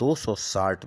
260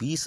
20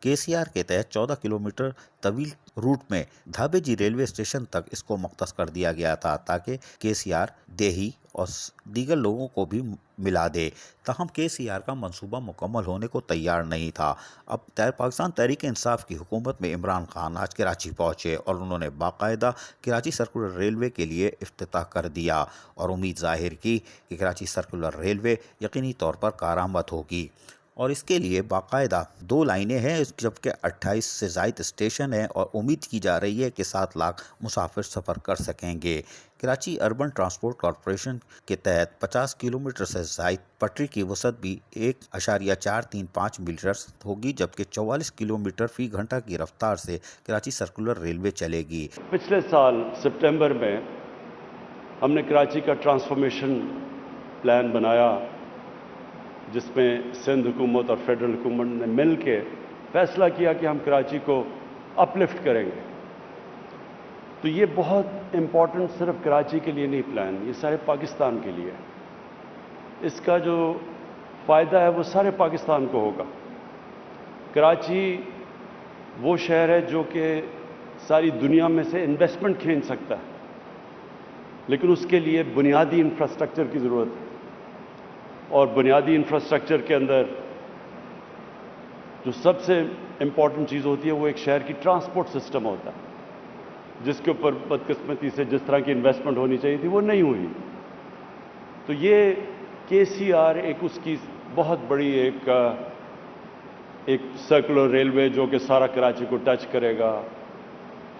کے C R کے تحت 14 کلومیٹر طویل روٹ میں دھابے جی ریلوے اسٹیشن تک اس کو مختص کر دیا گیا تھا تاکہ کے سی آر دیہی اور دیگر لوگوں کو بھی ملا دے. تاہم کے سی آر کا منصوبہ مکمل ہونے کو تیار نہیں تھا. اب پاکستان تحریک انصاف کی حکومت میں عمران خان آج کراچی پہنچے اور انہوں نے باقاعدہ کراچی سرکولر ریلوے کے لیے افتتاح کر دیا اور امید ظاہر کی کہ کراچی سرکولر ریلوے یقینی طور پر کارآمد ہوگی. اور اس کے لیے باقاعدہ 2 لائنیں ہیں جبکہ 28 سے زائد اسٹیشن ہیں اور امید کی جا رہی ہے کہ 7 لاکھ مسافر سفر کر سکیں گے. کراچی اربن ٹرانسپورٹ کارپوریشن کے تحت 50 کلومیٹر سے زائد پٹری کی وسعت بھی 1.435 میٹر ہوگی جبکہ 44 کلومیٹر فی گھنٹہ کی رفتار سے کراچی سرکولر ریلوے چلے گی. پچھلے سال سپٹمبر میں ہم نے کراچی کا ٹرانسفارمیشن پلان بنایا جس میں سندھ حکومت اور فیڈرل حکومت نے مل کے فیصلہ کیا کہ ہم کراچی کو اپ لفٹ کریں گے. تو یہ بہت امپورٹنٹ صرف کراچی کے لیے نہیں پلان، یہ سارے پاکستان کے لیے. اس کا جو فائدہ ہے وہ سارے پاکستان کو ہوگا. کراچی وہ شہر ہے جو کہ ساری دنیا میں سے انویسٹمنٹ کھینچ سکتا ہے، لیکن اس کے لیے بنیادی انفراسٹرکچر کی ضرورت ہے. اور بنیادی انفراسٹرکچر کے اندر جو سب سے امپورٹنٹ چیز ہوتی ہے وہ ایک شہر کی ٹرانسپورٹ سسٹم ہوتا ہے، جس کے اوپر بدقسمتی سے جس طرح کی انویسٹمنٹ ہونی چاہیے تھی وہ نہیں ہوئی. تو یہ کے سی آر ایک اس کی بہت بڑی ایک سرکولر ریلوے جو کہ سارا کراچی کو ٹچ کرے گا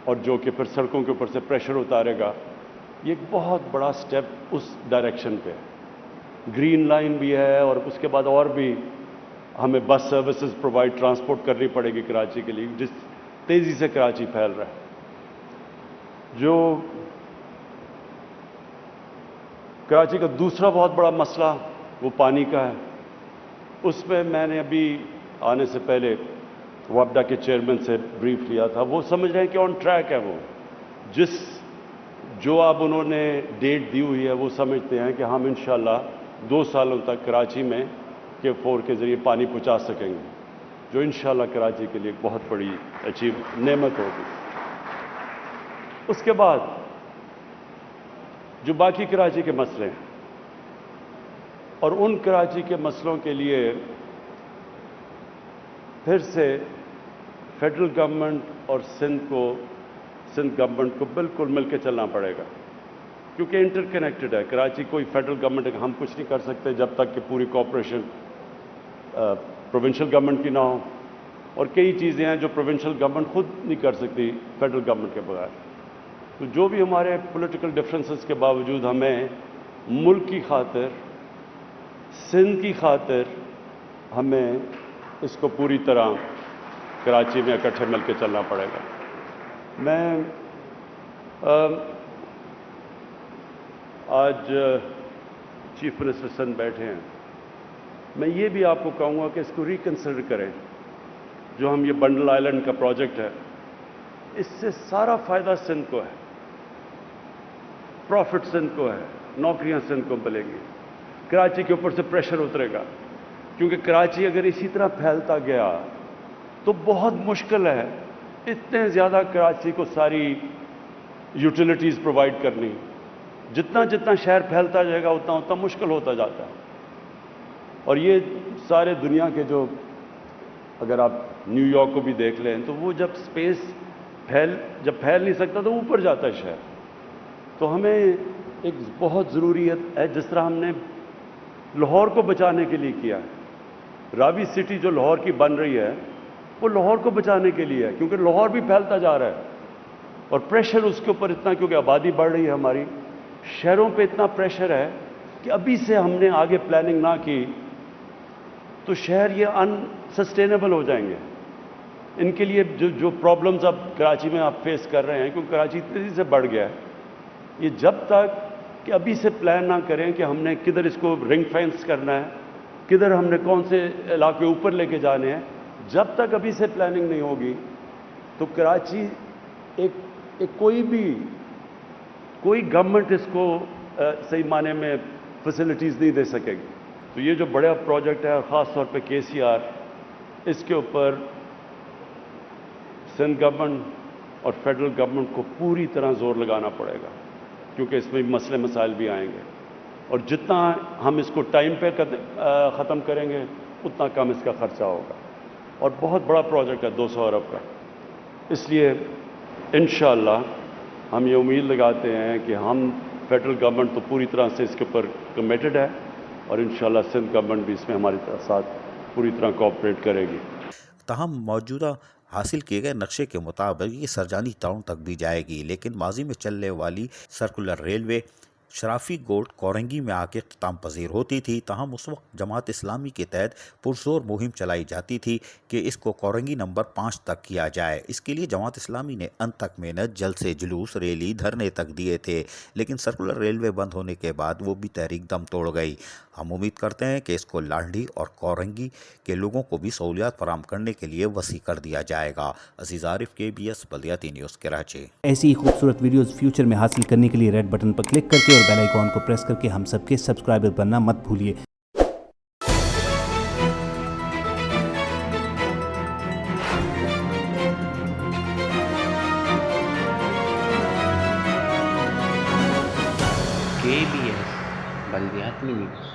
اور جو کہ پھر سڑکوں کے اوپر سے پریشر اتارے گا، یہ ایک بہت بڑا سٹیپ اس ڈائریکشن پہ. گرین لائن بھی ہے اور اس کے بعد اور بھی ہمیں بس سروسز پرووائڈ ٹرانسپورٹ کرنی پڑے گی کراچی کے لیے، جس تیزی سے کراچی پھیل رہا ہے. جو کراچی کا دوسرا بہت بڑا مسئلہ وہ پانی کا ہے. اس میں میں نے ابھی آنے سے پہلے وابڈا کے چیئرمین سے بریف لیا تھا. وہ سمجھ رہے ہیں کہ آن ٹریک ہے. وہ جو اب انہوں نے ڈیٹ دی ہوئی ہے وہ سمجھتے ہیں کہ ہم انشاءاللہ 2 سالوں تک کراچی میں K4 کے ذریعے پانی پہنچا سکیں گے، جو انشاءاللہ کراچی کے لیے ایک بہت بڑی نعمت ہوگی. اس کے بعد جو باقی کراچی کے مسئلے ہیں، اور ان کراچی کے مسئلوں کے لیے پھر سے فیڈرل گورنمنٹ اور سندھ گورنمنٹ کو بالکل مل کے چلنا پڑے گا، کیونکہ انٹر کنیکٹڈ ہے. کراچی کوئی فیڈرل گورنمنٹ ہے کہ ہم کچھ نہیں کر سکتے جب تک کہ پوری کوآپریشن پروونشل گورنمنٹ کی نہ ہو، اور کئی چیزیں ہیں جو پروونشل گورنمنٹ خود نہیں کر سکتی فیڈرل گورنمنٹ کے بغیر. تو جو بھی ہمارے پولیٹیکل ڈفرینسز کے باوجود ہمیں ملک کی خاطر، سندھ کی خاطر، ہمیں اس کو پوری طرح کراچی میں اکٹھے مل کے چلنا پڑے گا. میں آج چیف منسٹر سندھ بیٹھے ہیں، میں یہ بھی آپ کو کہوں گا کہ اس کو ریکنسیڈر کریں. جو ہم یہ بنڈل آئلینڈ کا پروجیکٹ ہے، اس سے سارا فائدہ سندھ کو ہے، پروفٹ سندھ کو ہے، نوکریاں سندھ کو ملیں گی. کراچی کے اوپر سے پریشر اترے گا، کیونکہ کراچی اگر اسی طرح پھیلتا گیا تو بہت مشکل ہے اتنے زیادہ کراچی کو ساری یوٹیلیٹیز پرووائڈ کرنی. جتنا شہر پھیلتا جائے گا اتنا مشکل ہوتا جاتا ہے. اور یہ سارے دنیا کے جو، اگر آپ نیو یارک کو بھی دیکھ لیں تو وہ جب سپیس جب پھیل نہیں سکتا تو اوپر جاتا ہے شہر. تو ہمیں ایک بہت ضروریت ہے، جس طرح ہم نے لاہور کو بچانے کے لیے کیا ہے. راوی سٹی جو لاہور کی بن رہی ہے وہ لاہور کو بچانے کے لیے ہے، کیونکہ لاہور بھی پھیلتا جا رہا ہے اور پریشر اس کے اوپر اتنا، کیونکہ آبادی بڑھ رہی ہے ہماری، شہروں پہ اتنا پریشر ہے کہ ابھی سے ہم نے آگے پلاننگ نہ کی تو شہر یہ ان سسٹینیبل ہو جائیں گے. ان کے لیے جو پرابلمز اب کراچی میں آپ فیس کر رہے ہیں، کیونکہ کراچی تیزی سے بڑھ گیا ہے، یہ جب تک کہ ابھی سے پلان نہ کریں کہ ہم نے کدھر اس کو رنگ فینس کرنا ہے، کدھر ہم نے کون سے علاقے اوپر لے کے جانے ہیں، جب تک ابھی سے پلاننگ نہیں ہوگی تو کراچی کوئی گورنمنٹ اس کو صحیح معنی میں فیسلٹیز نہیں دے سکے گی. تو یہ جو بڑا پروجیکٹ ہے، خاص طور پہ کے سی آر، اس کے اوپر سندھ گورنمنٹ اور فیڈرل گورنمنٹ کو پوری طرح زور لگانا پڑے گا، کیونکہ اس میں مسئلے مسائل بھی آئیں گے، اور جتنا ہم اس کو ٹائم پہ ختم کریں گے اتنا کم اس کا خرچہ ہوگا، اور بہت بڑا پروجیکٹ ہے 200 ارب کا۔ اس لیے انشاءاللہ ہم یہ امید لگاتے ہیں کہ ہم فیڈرل گورنمنٹ تو پوری طرح سے اس کے اوپر کمیٹڈ ہے، اور انشاءاللہ سندھ گورنمنٹ بھی اس میں ہمارے ساتھ پوری طرح کوآپریٹ کرے گی۔ تاہم موجودہ حاصل کیے گئے نقشے کے مطابق یہ سرجانی ٹاؤن تک بھی جائے گی، لیکن ماضی میں چلنے والی سرکولر ریلوے شرافی گوٹ کورنگی میں آ کے اختتام پذیر ہوتی تھی۔ تاہم اس وقت جماعت اسلامی کے تحت پرزور مہم چلائی جاتی تھی کہ اس کو کورنگی نمبر 5 تک کیا جائے۔ اس کے لیے جماعت اسلامی نے انتھک محنت، جلسے جلوس، ریلی، دھرنے تک دیے تھے، لیکن سرکولر ریلوے بند ہونے کے بعد وہ بھی تحریک دم توڑ گئی۔ ہم امید کرتے ہیں کہ اس کو لاڈھی اور کورنگی کے لوگوں کو بھی سہولیات فراہم کرنے کے لیے وسیع کر دیا جائے گا۔ عزیز عارف، KBS بلدیاتی نیوز، کراچی۔ ایسی ہی خوبصورت ویڈیوز فیوچر میں حاصل کرنے کے لیے ریڈ بٹن پر کلک کر کے اور بیل آئیکن کو پریس کر کے ہم سب کے سبسکرائبر بننا مت بھولیے۔ KBS بلدیاتی نیوز۔